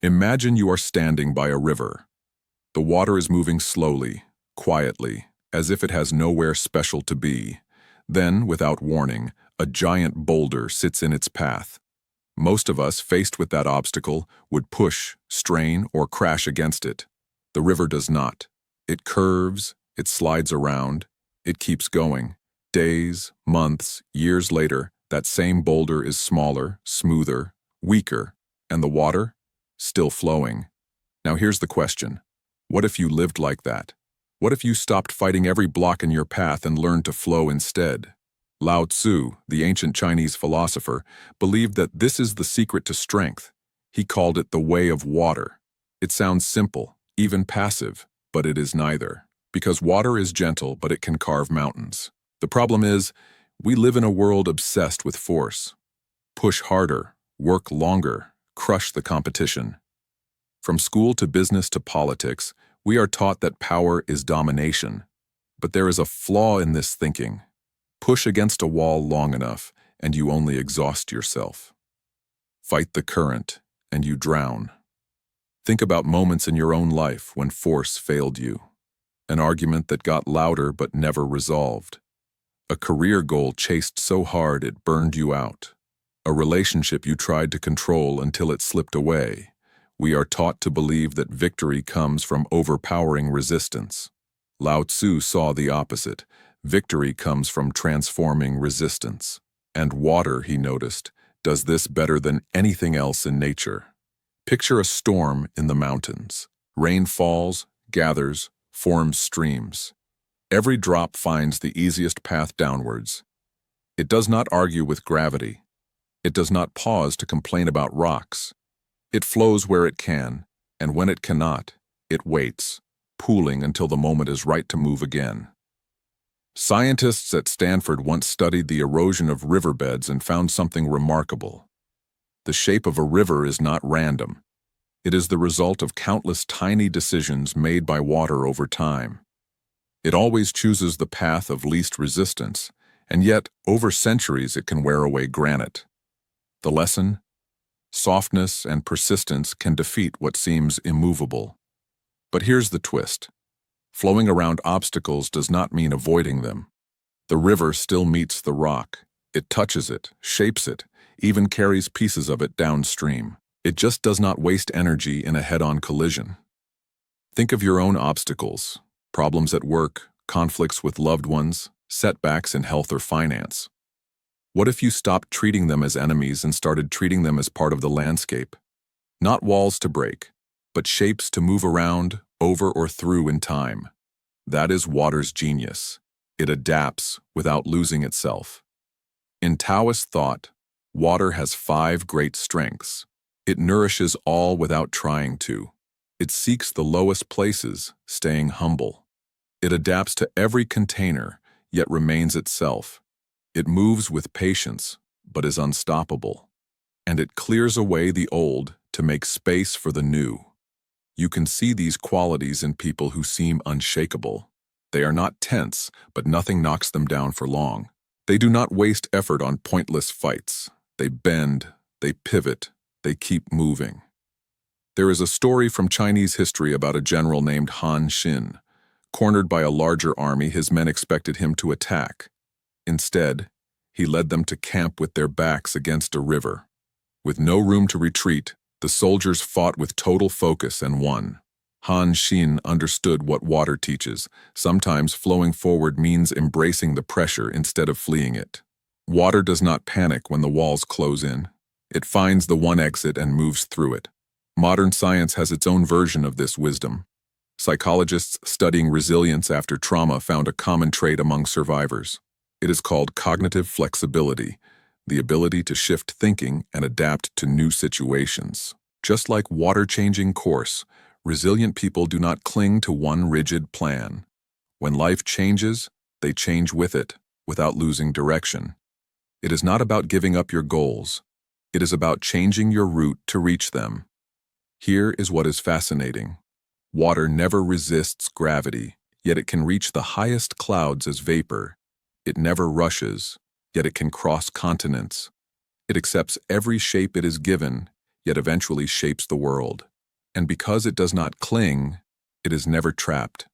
Imagine you are standing by a river. The water is moving slowly, quietly, as if it has nowhere special to be. Then, without warning, a giant boulder sits in its path. Most of us, faced with that obstacle, would push, strain, or crash against it. The river does not. It curves, it slides around, it keeps going. Days, months, years later, that same boulder is smaller, smoother, weaker, and the water? Still flowing. Now here's the question. What if you lived like that? What if you stopped fighting every block in your path and learned to flow instead? Lao Tzu, the ancient Chinese philosopher, believed that this is the secret to strength. He called it the way of water. It sounds simple, even passive, but it is neither. Because water is gentle, but it can carve mountains. The problem is, we live in a world obsessed with force. Push harder, work longer, crush the competition. From school to business to politics, we are taught that power is domination. But there is a flaw in this thinking. Push against a wall long enough, and you only exhaust yourself. Fight the current, and you drown. Think about moments in your own life when force failed you. An argument that got louder but never resolved. A career goal chased so hard it burned you out. A relationship you tried to control until it slipped away. We are taught to believe that victory comes from overpowering resistance. Lao Tzu saw the opposite. Victory comes from transforming resistance. And water, he noticed, does this better than anything else in nature. Picture a storm in the mountains. Rain falls, gathers, forms streams. Every drop finds the easiest path downwards. It does not argue with gravity. It does not pause to complain about rocks. It flows where it can, and when it cannot, it waits, pooling until the moment is right to move again. Scientists at Stanford once studied the erosion of riverbeds and found something remarkable. The shape of a river is not random. It is the result of countless tiny decisions made by water over time. It always chooses the path of least resistance, and yet, over centuries, it can wear away granite. The lesson? Softness and persistence can defeat what seems immovable. But here's the twist. Flowing around obstacles does not mean avoiding them. The river still meets the rock. It touches it, shapes it, even carries pieces of it downstream. It just does not waste energy in a head-on collision. Think of your own obstacles, problems at work, conflicts with loved ones, setbacks in health or finance. What if you stopped treating them as enemies and started treating them as part of the landscape? Not walls to break, but shapes to move around, over or through in time. That is water's genius. It adapts without losing itself. In Taoist thought, water has 5 great strengths. It nourishes all without trying to. It seeks the lowest places, staying humble. It adapts to every container, yet remains itself. It moves with patience, but is unstoppable. And it clears away the old to make space for the new. You can see these qualities in people who seem unshakable. They are not tense, but nothing knocks them down for long. They do not waste effort on pointless fights. They bend, they pivot, they keep moving. There is a story from Chinese history about a general named Han Xin. Cornered by a larger army, his men expected him to attack. Instead, he led them to camp with their backs against a river. With no room to retreat, the soldiers fought with total focus and won. Han Xin understood what water teaches. Sometimes flowing forward means embracing the pressure instead of fleeing it. Water does not panic when the walls close in. It finds the one exit and moves through it. Modern science has its own version of this wisdom. Psychologists studying resilience after trauma found a common trait among survivors. It is called cognitive flexibility, the ability to shift thinking and adapt to new situations. Just like water changing course, resilient people do not cling to one rigid plan. When life changes, they change with it, without losing direction. It is not about giving up your goals. It is about changing your route to reach them. Here is what is fascinating. Water never resists gravity, yet it can reach the highest clouds as vapor. It never rushes, yet it can cross continents. It accepts every shape it is given, yet eventually shapes the world. and because it does not cling, it is never trapped.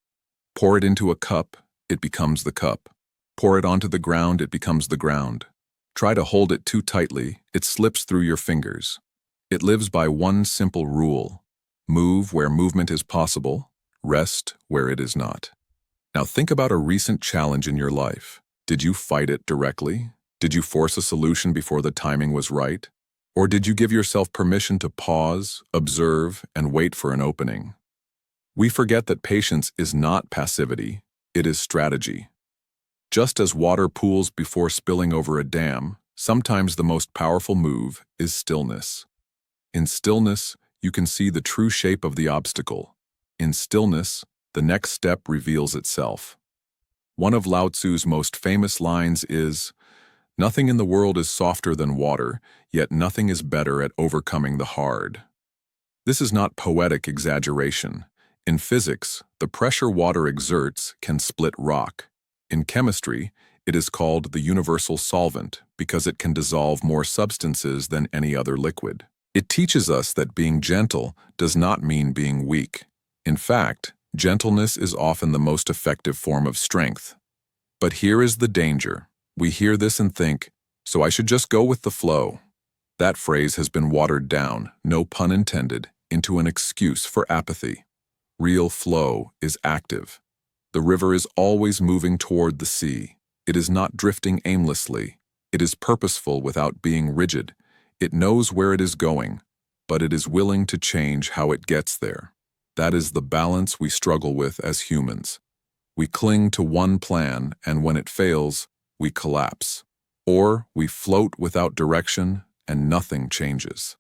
Pour it into a cup, it becomes the cup. Pour it onto the ground, it becomes the ground. Try to hold it too tightly, it slips through your fingers. It lives by one simple rule: move where movement is possible, rest where it is not. Now think about a recent challenge in your life. Did you fight it directly? Did you force a solution before the timing was right? Or did you give yourself permission to pause, observe, and wait for an opening? We forget that patience is not passivity, it is strategy. Just as water pools before spilling over a dam, sometimes the most powerful move is stillness. In stillness, you can see the true shape of the obstacle. In stillness, the next step reveals itself. One of Lao Tzu's most famous lines is, "Nothing in the world is softer than water, yet nothing is better at overcoming the hard." This is not poetic exaggeration. In physics, the pressure water exerts can split rock. In chemistry, it is called the universal solvent because it can dissolve more substances than any other liquid. It teaches us that being gentle does not mean being weak. In fact, gentleness is often the most effective form of strength. But here is the danger. We hear this and think, "So I should just go with the flow." That phrase has been watered down, no pun intended, into an excuse for apathy. Real flow is active. The river is always moving toward the sea. It is not drifting aimlessly. It is purposeful without being rigid. It knows where it is going, but it is willing to change how it gets there. That is the balance we struggle with as humans. We cling to one plan, and when it fails, we collapse. Or we float without direction, and nothing changes.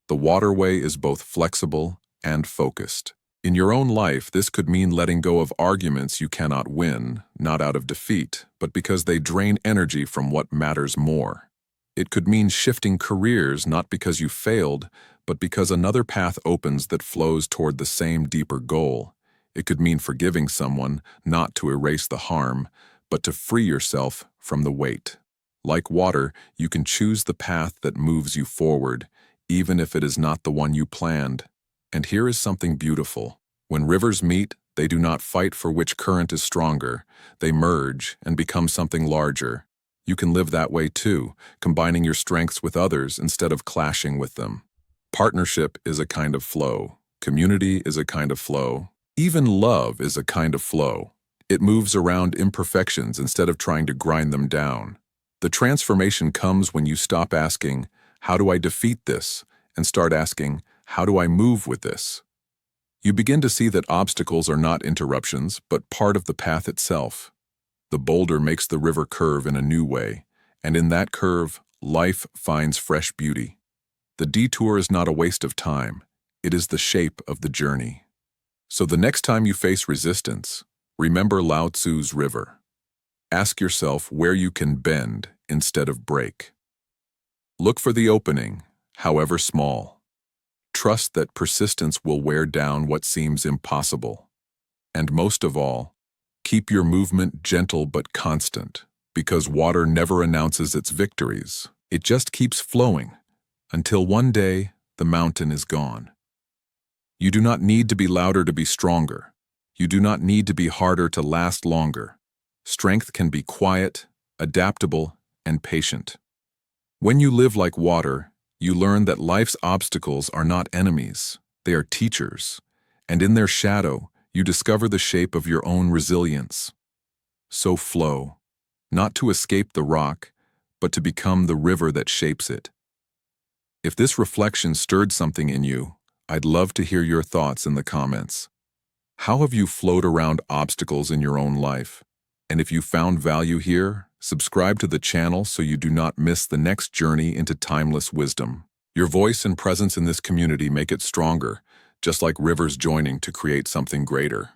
The waterway is both flexible and focused. In your own life, this could mean letting go of arguments you cannot win, not out of defeat, but because they drain energy from what matters more. It could mean shifting careers not because you failed, but because another path opens that flows toward the same deeper goal. It could mean forgiving someone, not to erase the harm, but to free yourself from the weight. Like water, you can choose the path that moves you forward, even if it is not the one you planned. And here is something beautiful. When rivers meet, they do not fight for which current is stronger. They merge and become something larger. You can live that way too, combining your strengths with others instead of clashing with them. Partnership is a kind of flow. Community is a kind of flow. Even love is a kind of flow. It moves around imperfections instead of trying to grind them down. The transformation comes when you stop asking, "How do I defeat this?" and start asking, "How do I move with this?" You begin to see that obstacles are not interruptions, but part of the path itself. The boulder makes the river curve in a new way, and in that curve, life finds fresh beauty. The detour is not a waste of time, it is the shape of the journey. So the next time you face resistance, remember Lao Tzu's river. Ask yourself where you can bend instead of break. Look for the opening, however small. Trust that persistence will wear down what seems impossible. And most of all, keep your movement gentle but constant, because water never announces its victories. It just keeps flowing, until one day the mountain is gone. You do not need to be louder to be stronger. You do not need to be harder to last longer. Strength can be quiet, adaptable, and patient. When you live like water, you learn that life's obstacles are not enemies, they are teachers, and in their shadow, you discover the shape of your own resilience. So flow, not to escape the rock, but to become the river that shapes it. If this reflection stirred something in you, I'd love to hear your thoughts in the comments. How have you flowed around obstacles in your own life? And if you found value here, subscribe to the channel so you do not miss the next journey into timeless wisdom. Your voice and presence in this community make it stronger, just like rivers joining to create something greater.